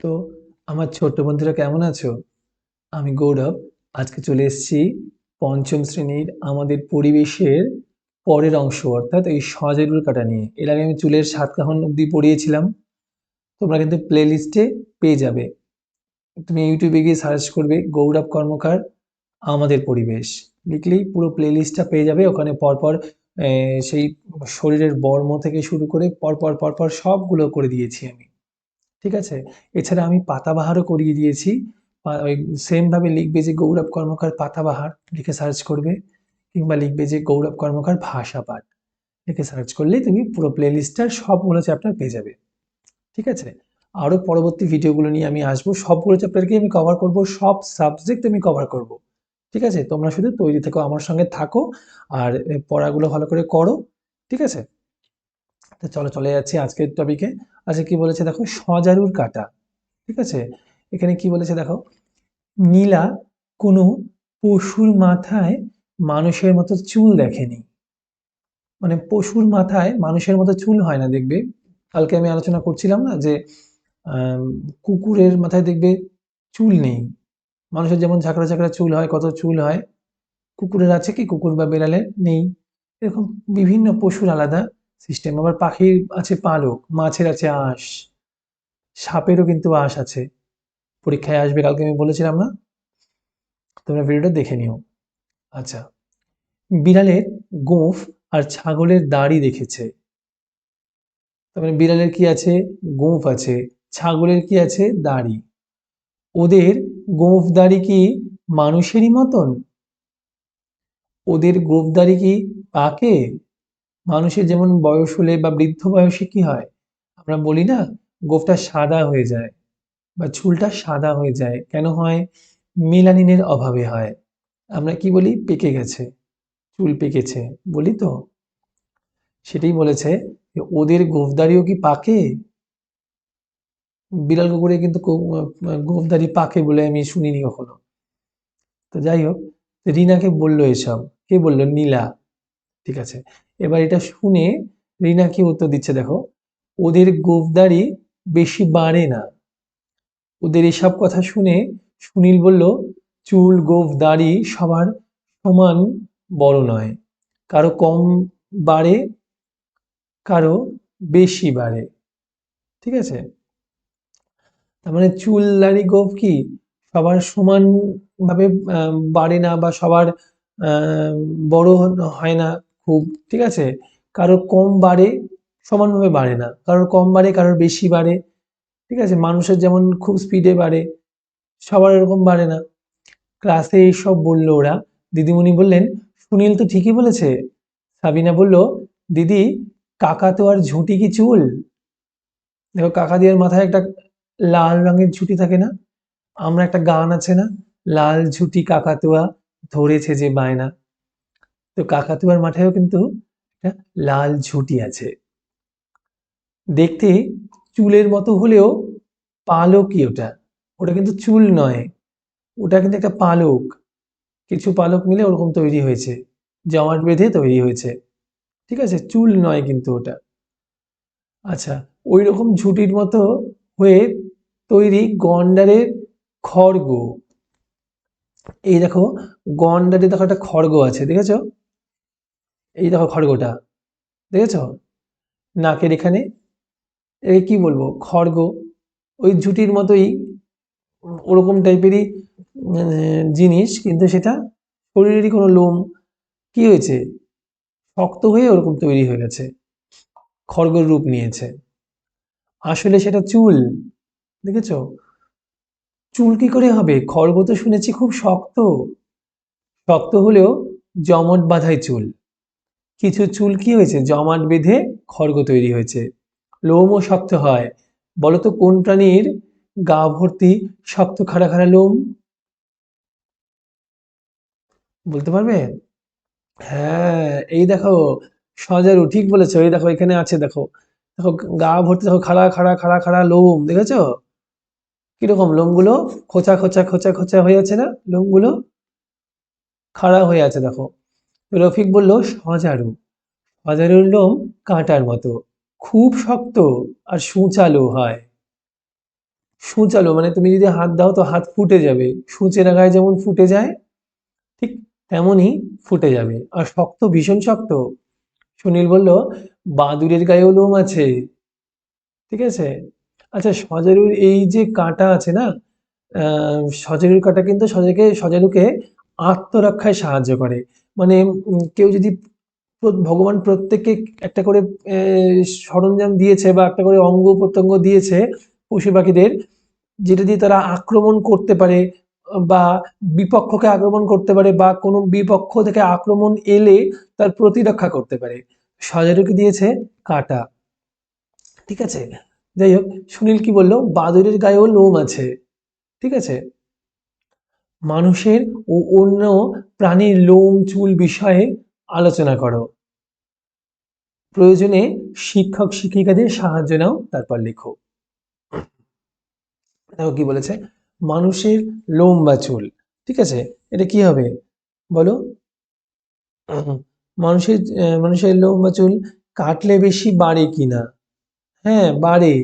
তো আমার ছোট্ট বন্ধুরা কেমন আছো? আমি গৌরব। আজকে চলে এসেছি পঞ্চম শ্রেণীর আমাদের পরিবেশের পরের অংশ, অর্থাৎ এই সজারুল কাটা নিয়ে। এর আগে আমি চুলের সাতকাহন অব্দি পড়িয়েছিলাম। তোমরা কিন্তু প্লে লিস্টে পেয়ে যাবে। তুমি ইউটিউবে গিয়ে সার্চ করবে গৌরব কর্মকার আমাদের পরিবেশ, লিখলেই পুরো প্লে লিস্টটা পেয়ে যাবে। ওখানে পরপর সেই শরীরের বর্ম থেকে শুরু করে পরপর পরপর সবগুলো করে দিয়েছি আমি। ঠিক আছে? এছাড়া আমি পাতাবাহারও করিয়ে দিয়েছি। ওই সেম ভাবে লিখবে যে গৌরব কর্মকার পাতাবাহার লিখে সার্চ করবে, কিংবা লিখবে যে গৌরব কর্মকার ভাষা পাঠ লিখে সার্চ করলেই তুমি পুরো প্লে লিস্টটার সবগুলো চ্যাপ্টার পেয়ে যাবে। ঠিক আছে? আরও পরবর্তী ভিডিওগুলো নিয়ে আমি আসবো, সবগুলো চ্যাপ্টারকেই আমি কভার করব, সব সাবজেক্ট আমি কভার করব। ঠিক আছে? তোমরা শুধু তৈরি থেকো, আমার সঙ্গে থাকো, আর পড়াগুলো ভালো করে করো। ঠিক আছে? তো চলো চলে যাচ্ছি আজকের টপিকে। আজকে কি বলেছে দেখো, সজারুর কাটা। ঠিক আছে? এখানে কি বলেছে দেখো, নীলা কোনো পশুর মাথায় মানুষের মতো চুল দেখেনি। মানে পশুর মাথায় মানুষের মতো চুল হয় না, দেখবে। কালকে আমি আলোচনা করছিলাম না যে কুকুরের মাথায় দেখবে চুল নেই। মানুষের যেমন ঝাঁকড়া ঝাঁকড়া চুল হয়, কত চুল হয়, কুকুরের আছে কি? কুকুর বা বেড়ালের নেই। এরকম বিভিন্ন পশুর আলাদা সিস্টেম। আবার পাখির আছে পালক, মাছের আছে আঁশ, সাপেরও কিন্তু আঁশ আছে। পরীক্ষায় আসবে, কালকে আমি বলেছিলাম না? তোমরা ভিডিওটা দেখে নিও। আচ্ছা, বিড়ালের গোঁফ আর ছাগলের দাড়ি দেখেছে। তারপরে বিড়ালের কি আছে? গোঁফ আছে। ছাগলের কি আছে? দাড়ি। ওদের গোঁফ দাড়ি কি মানুষেরই মতন? ওদের গোঁফ দাড়ি কি পাকে? মানুষের যেমন বয়স হলে বা বৃদ্ধ বয়সে কি হয়, আমরা বলি না গোঁফটা সাদা হয়ে যায় বা চুলটা সাদা হয়ে যায়, কেন হয়? মেলানিনের অভাবে হয়। আমরা কি বলি? পেকে গেছে, চুল পেকেছে বলি তো। সেটাই বলেছে যে ওদের গোঁফদাড়িও কি পাকে? বিড়াল কুকুরে কিন্তু গোঁফদাড়ি পাকে বলে আমি শুনিনি কখনো। তো যাই হোক, রিনাকে বললো এসব। কে বললো? নীলা। ঠিক আছে, এবার এটা শুনে রিনা কি উত্তর দিচ্ছে দেখো, ওদের গোঁফদাড়ি বেশি বাড়ে না। ওদের এসব কথা শুনে সুনীল বলল, চুল গোঁফ দাড়ি সবার সমান বড় নয়, কারো কম বাড়ে, কারো বেশি বাড়ে। ঠিক আছে? তার মানে চুল দাড়ি গোঁফ কি সবার সমান ভাবে বাড়ে না, বা সবার বড় হয় না খুব। ঠিক আছে? কারো কম বাড়ে, সমানভাবে বাড়ে না, কারোর কম বাড়ে, কারোর বেশি বাড়ে। ঠিক আছে? মানুষের যেমন খুব স্পিডে বাড়ে, সবার এরকম বাড়ে না। ক্লাসে এইসব বললো ওরা। দিদিমণি বললেন, সুনীল তো ঠিকই বলেছে। সাবিনা বলল, দিদি কাকাতুয়ার ঝুঁটি কি চুল? দেখো, কাকাদিয়ার মাথায় একটা লাল রঙের ঝুঁটি থাকে না? আমরা একটা গান আছে না, লাল ঝুঁটি কাকাতুয়া ধরেছে যে বায়না। তো কাকাতুয়ার মাথায়ও কিন্তু একটা লাল ঝুঁটি আছে। দেখতে চুলের মতো হলেও পালকই ওটা। ওটা কিন্তু চুল নয়, ওটা কিন্তু একটা পালক। কিছু পালক মিলে ওরকম তৈরি হয়েছে, জমাট বেঁধে তৈরি হয়েছে। ঠিক আছে? চুল নয় কিন্তু ওটা। আচ্ছা, ওই রকম ঝুঁটির মতো হয়ে তৈরি গন্ডারের খড়গ। এই দেখো, গন্ডারে দেখো একটা খড়গ আছে, দেখেছো? এই দেখো খড়গটা, দেখেছো? নাকের এখানে। একে কি বলবো? খড়গ। ওই ঝুঁটির মতোই, ওরকম টাইপেরই জিনিস, কিন্তু সেটা শরীরেরই কোনো লোম। কি হয়েছে? শক্ত হয়ে ওরকম তৈরি হয়ে গেছে, খড়গের রূপ নিয়েছে। আসলে সেটা চুল। দেখেছো? চুল কি করে হবে? খড়গ তো শুনেছি খুব শক্ত। শক্ত হলেও জমাট বাঁধাই চুল। কিছু চুল কি হয়েছে? জমাট বেঁধে খড়গ তৈরি হয়েছে। লোমও শক্ত হয়। বলতো কোন প্রাণীর গা ভর্তি শক্ত খাড়া খাড়া লোম? বলতে পারবে? হ্যাঁ, এই দেখো, সজারু ঠিক বলেছো। এই দেখো, এখানে আছে দেখো। দেখো, গা ভর্তি দেখো খাড়া খাড়া খাড়া খাড়া লোম, দেখেছো? কিরকম লোমগুলো? খোঁচা খোঁচা খোঁচা খোঁচা হয়ে আছে না লোমগুলো? খাড়া হয়ে আছে দেখো। রফিক বলল, সজারু। সজারুর লোম কাঁটার মতো, খুব শক্ত আর সূচালো হয়। সূচালো মানে তুমি যদি হাত দাও তো হাত ফুটে যাবে, সূচের গায়ে যেমন ফুটে যায় ঠিক তেমনই ফুটে যাবে। আর শক্ত, ভীষণ শক্ত। সুনীল বলল, বাদুড়ের গায়েও লোম আছে। ঠিক আছে। আচ্ছা, সজারুর এই যে কাঁটা আছে না, সজারুর কাঁটা কিন্তু সজারুকে আত্মরক্ষায় সাহায্য করে। মানে কেউ যদি ভগবান প্রত্যেককে একটা করে সরঞ্জাম দিয়েছে বা একটা করে অঙ্গ প্রত্যঙ্গ দিয়েছে পশু পাখিদের, যেটা দিয়ে তারা আক্রমণ করতে পারে বা বিপক্ষকে আক্রমণ করতে পারে বা কোনো বিপক্ষ থেকে আক্রমণ এলে তার প্রতিরক্ষা করতে পারে। সজারুকে দিয়েছে কাঁটা। ঠিক আছে। যাই হোক, সুনীল কি বললো, বাদুড়ের গায়েও লোম আছে। ঠিক আছে। মানুষের ও অন্য প্রাণীর লোম চুল বিষয়ে আলোচনা করো। প্রয়োজনে শিক্ষক শিক্ষিকাদের সাহায্য নাও, তারপর লেখো। দেখো কি বলেছে, মানুষের লোম বা চুল। ঠিক আছে, এটা কি হবে বলো? মানুষের লোম বা চুল কাটলে বেশি বাড়ে কিনা? হ্যাঁ, বাড়ে।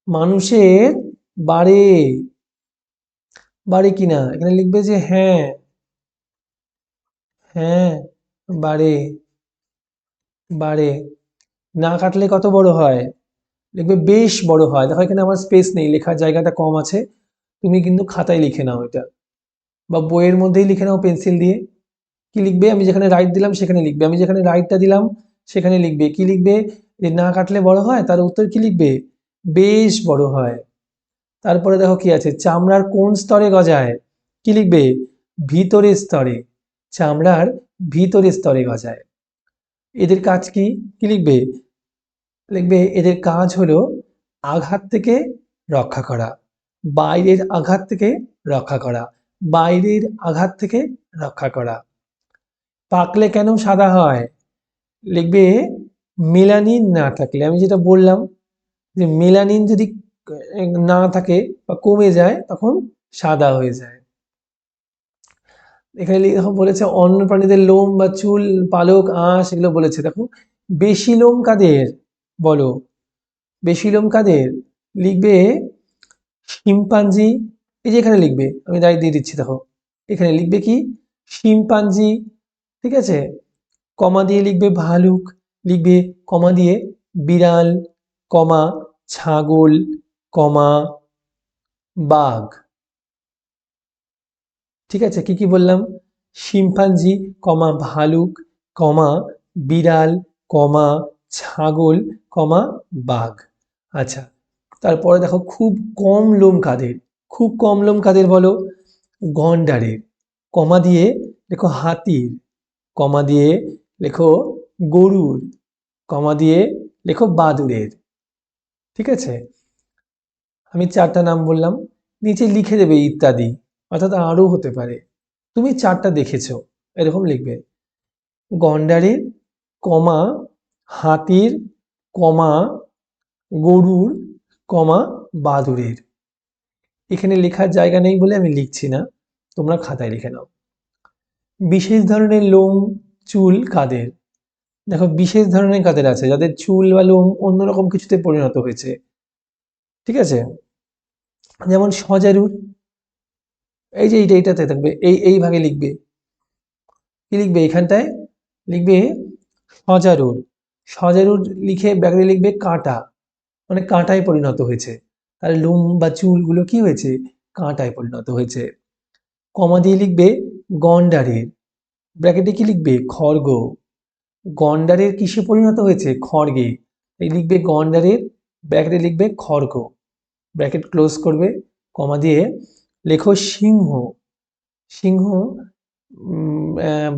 মানুষের বাড়ে। বাড়ে কিনা এখানে লিখবে যে হ্যাঁ। হ্যাঁ, বাড়ে। বাড়ে। না কাটলে কত বড় হয়? লিখবে বেশ বড় হয়। দেখো এখানে আমার স্পেস নেই, লেখার জায়গাটা কম আছে। তুমি কিন্তু খাতায় লিখে নাও এটা, বা বইয়ের মধ্যেই লিখে নাও পেন্সিল দিয়ে। কি লিখবে? আমি যেখানে রাইট দিলাম সেখানে লিখবে, আমি যেখানে রাইটটা দিলাম সেখানে লিখবে। কি লিখবে? যে না কাটলে বড় হয়, তার উত্তর কি লিখবে? বেশ বড় হয়। তারপরে দেখো কি আছে, চামড়ার কোন স্তরে গজায়? কি লিখবে? ভিতরের স্তরে। চামড়ার ভিতরের স্তরে গজায়। এদের কাজ কি? কি লিখবে? লিখবে এদের কাজ হলো আঘাত থেকে রক্ষা করা, বাইরের আঘাত থেকে রক্ষা করা, বাইরের আঘাত থেকে রক্ষা করা। পাকলে কেন সাদা হয়? লিখবে মেলানিন না থাকলে। আমি যেটা বললাম যে মেলানিন যদি না থাকে বা কমে যায় তখন সাদা হয়ে যায়। এখানে দেখো বলেছে অন্য প্রাণীদের লোম বা চুল, পালক, আঁশ এগুলো বলেছে। দেখো বেশি লোম কাদের বলো? বেশি লোম কাদের? লিখবে শিম্পাঞ্জি। এই যে এখানে লিখবে, আমি রাইট দিয়ে দিচ্ছি। দেখো এখানে লিখবে কি? শিম্পাঞ্জি। ঠিক আছে। কমা দিয়ে লিখবে ভালুক, লিখবে কমা দিয়ে বিড়াল, কমা ছাগল, কমা বাঘ। ঠিক আছে, কি কি বললাম? শিম্পাঞ্জি, কমা ভালুক, কমা বিড়াল, কমা ছাগল, কমা বাঘ। আচ্ছা, তারপরে দেখো খুব কম লোম কাদের? খুব কম লোম কাদের বলো? গন্ডারের। কমা দিয়ে লেখো হাতির, কমা দিয়ে লেখো গরুর, কমা দিয়ে লেখো বাদুড়ের। ঠিক আছে। আমি চারটা নাম বললাম, নিচে লিখে দেবে ইত্যাদি, অর্থাৎ আরও হতে পারে। তুমি চারটা দেখেছো, এরকম লিখবে। গন্ডারের, কমা হাতির, কমা গরুর, কমা বাদুড়ের। এখানে লেখার জায়গা নেই বলে আমি লিখছি না, তোমরা খাতায় লিখে নাও। বিশেষ ধরনের লোম চুল কাদের? দেখো বিশেষ ধরনের কাদের আছে, যাদের চুল বা লোম অন্যরকম কিছুতে পরিণত হয়েছে। ঠিক আছে। যেমন সজারুর, এই যে এইটাতে থাকবে, এই ভাগে লিখবে। কি লিখবে এখানটায়? লিখবে সজারুর। সজারুর লিখে ব্যাগে লিখবে কাঁটা, মানে কাঁটায় পরিণত হয়েছে। তার লোম বা চুলগুলো কি হয়েছে? কাঁটায় পরিণত হয়েছে। কমা দিয়ে লিখবে গন্ডারের, ব্র্যাকেটে কি লিখবে? খড়গ। গন্ডারের কিসে পরিণত হয়েছে? খড়গে। এই লিখবে গন্ডারের, ব্র্যাকেটে লিখবে খড়গ, ব্র্যাকেট ক্লোজ করবে, কমা দিয়ে লেখো সিংহ। সিংহ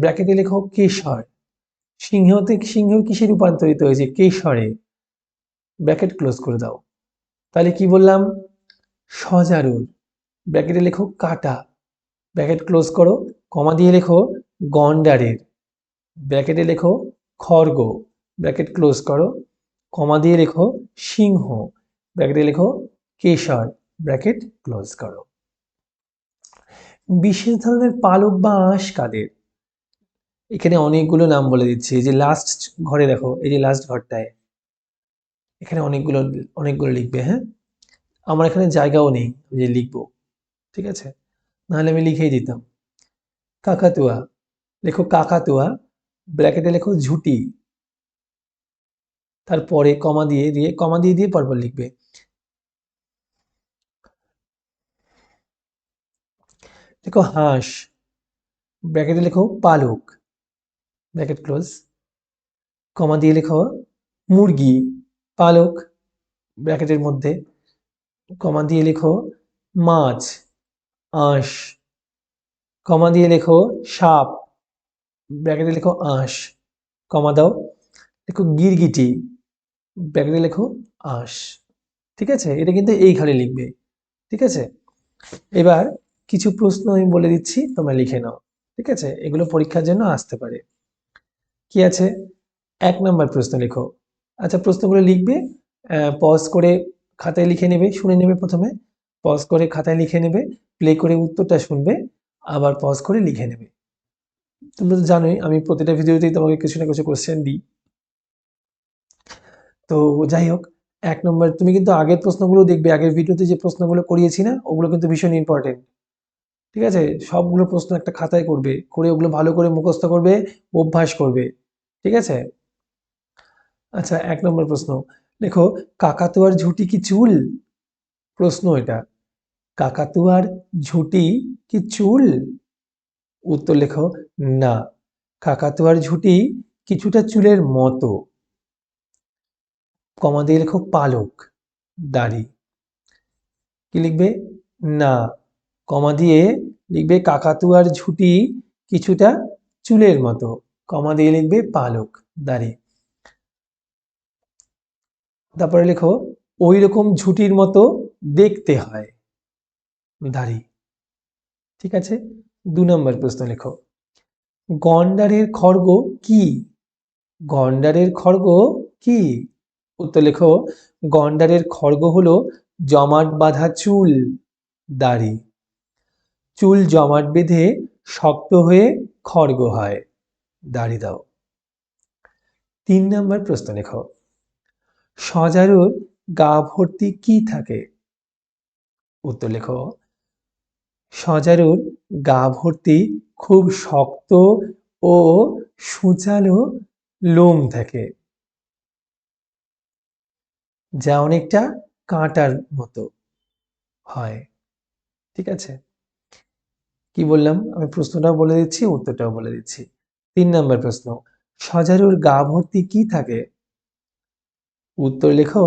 ব্র্যাকেটে লেখো কেশর। সিংহ কিসে রূপান্তরিত হয়েছে? কেশরে, ব্র্যাকেট ক্লোজ করে দাও। তাহলে কি বললাম? সজারুর, ব্র্যাকেটে লেখো কাটা, ব্র্যাকেট ক্লোজ করো, কমা দিয়ে লেখো গন্ডারের, ব্র্যাকেটে লেখো খড়গ, ব্র্যাকেট ক্লোজ করো, কমা দিয়ে লেখো সিংহ, ব্র্যাকেটে লেখো কেশর, ব্র্যাকেট ক্লোজ করো। বিশেষ ধরনের পালক বা আঁশ কাদের? এখানে অনেকগুলো নাম বলে দিচ্ছি। এই যে লাস্ট ঘরে দেখো, এই যে লাস্ট ঘরটায় এখানে অনেকগুলো অনেকগুলো লিখবে। হ্যাঁ, আমার এখানে জায়গাও নেই যে লিখবো, ঠিক আছে, নাহলে আমি লিখেই দিতাম। কাকাতুয়া, লেখো কাকাতুয়া, ব্র্যাকেটে লেখো ঝুটি, তারপরে কমা দিয়ে দিয়ে পরপর লিখবে। লেখো হাঁস, ব্র্যাকেটে লেখো পালক, ব্র্যাকেট ক্লোজ, কমা দিয়ে লেখো মুরগি, পালক, ব্র্যাকেটের মধ্যে, কমা দিয়ে লেখো মাছ, আঁশ, কমা দিয়ে লেখো সাপ, ব্র্যাকেটে লেখো আঁশ, কমা দাও, লেখো গিরগিটি, ব্র্যাকেটে লেখো আঁশ। ঠিক আছে, এটা কিন্তু এইখানে লিখবে। ঠিক আছে, এবার কিছু প্রশ্ন আমি বলে দিচ্ছি, তোমরা লিখে নাও। ঠিক আছে, এগুলো পরীক্ষার জন্য আসতে পারে। কি আছে? 1 নম্বর প্রশ্ন লেখো। আচ্ছা, প্রশ্নগুলো লিখবে, পজ করে খাতায় লিখে নেবে, শুনে নেবে, প্রথমে পজ করে খাতায় লিখে নেবে, প্লে করে উত্তরটা শুনবে, আবার পজ করে লিখে নেবে। তোমরা তো জানোই আমি প্রতিটা ভিডিওতেই তোমাকে কিছু না কিছু কোশ্চেন দিই। তো যাই হোক, 1 নম্বর, তুমি কিন্তু আগের প্রশ্নগুলো দেখবে, আগের ভিডিওতে যে প্রশ্নগুলো করিয়েছি না, ওগুলো কিন্তু ভীষণ ইম্পর্টেন্ট। ঠিক আছে, সবগুলো প্রশ্ন একটা খাতায় করবে, করে ওগুলো ভালো করে মুখস্থ করবে, অভ্যাস করবে। ঠিক আছে, আচ্ছা 1 নম্বর প্রশ্ন লেখো, কাকাতুয়ার ঝুঁটি কি চুল? প্রশ্ন এটা, কাকাতুয়ার ঝুঁটি কি চুল? উত্তর লেখো, না, কাকাতুয়ার ঝুঁটি কিছুটা চুলের মতো। কমা দিয়ে লেখো পালক, দাড়ি। কি লিখবে? না, কমা দিয়ে লিখবে কাকাতুয়ার ঝুঁটি কিছুটা চুলের মতো, কমা দিয়ে লিখবে পালক, দাড়ি। তারপরে লেখো, ওই রকম ঝুঁটির মতো দেখতে হয়, দাড়ি। ঠিক আছে, 2 নম্বর প্রশ্ন লেখো, গন্ডারের খড়গ কি? গন্ডারের খড়গ কি? উত্তর লেখো, গন্ডারের খড়গ হলো জমাট বাঁধা চুল, দাড়ি। চুল জমাট বেঁধে শক্ত হয়ে খড়গ হয়, দাড়ি দাও। 3 নম্বর প্রশ্ন লেখো, সজারুর গা ভর্তি কি থাকে? উত্তর লেখো, সজারুর গা ভর্তি খুব শক্ত ও সূচালো লোম থাকে, যা অনেকটা কাঁটার মতো হয়। ঠিক আছে, কি বললাম আমি? প্রশ্নটাও বলে দিচ্ছি, উত্তরটাও বলে দিচ্ছি। 3 নম্বর প্রশ্ন, সজারুর গা ভর্তি কি থাকে? উত্তর লেখো,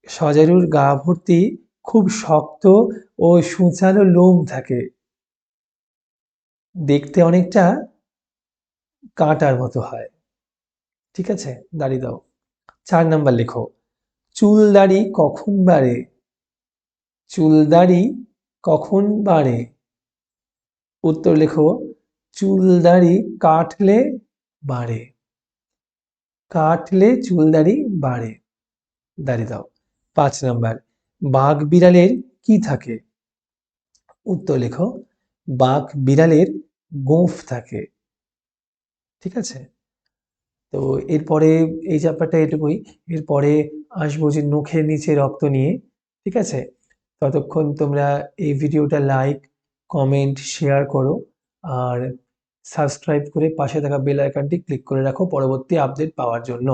সজারুর গা ভর্তি খুব শক্ত ও সূচালো লোম থাকে, দেখতে অনেকটা কাঁটার মতো হয়। ঠিক আছে, দাড়ি দাও। 4 নাম্বার লেখো, চুল দাড়ি কখন বাড়ে? চুল দাড়ি কখন বাড়ে? উত্তর লেখো, চুল দাড়ি কাটলে বাড়ে, কাটলে চুল দাড়ি বাড়ে, দাড়ি দাও। 5 নাম্বার, বাঘ বিড়ালের কি থাকে? উত্তর লেখো, বাঘ বিড়ালের গোঁফ থাকে। ঠিক আছে, তো এরপরে এই চ্যাপ্টারটা এটুকুই। এরপরে আসবো যে নখের নিচে রক্ত নিয়ে। ঠিক আছে, ততক্ষণ তোমরা এই ভিডিওটা লাইক, কমেন্ট, শেয়ার করো, আর সাবস্ক্রাইব করে পাশে থাকা বেল আইকনটি ক্লিক করে রাখো পরবর্তী আপডেট পাওয়ার জন্য।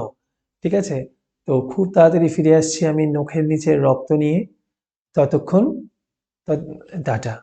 ঠিক আছে, তো খুব তাড়াতাড়ি ফিরে আসছি আমি নখের নিচে রক্ত নিয়ে। ততক্ষণ টাটা।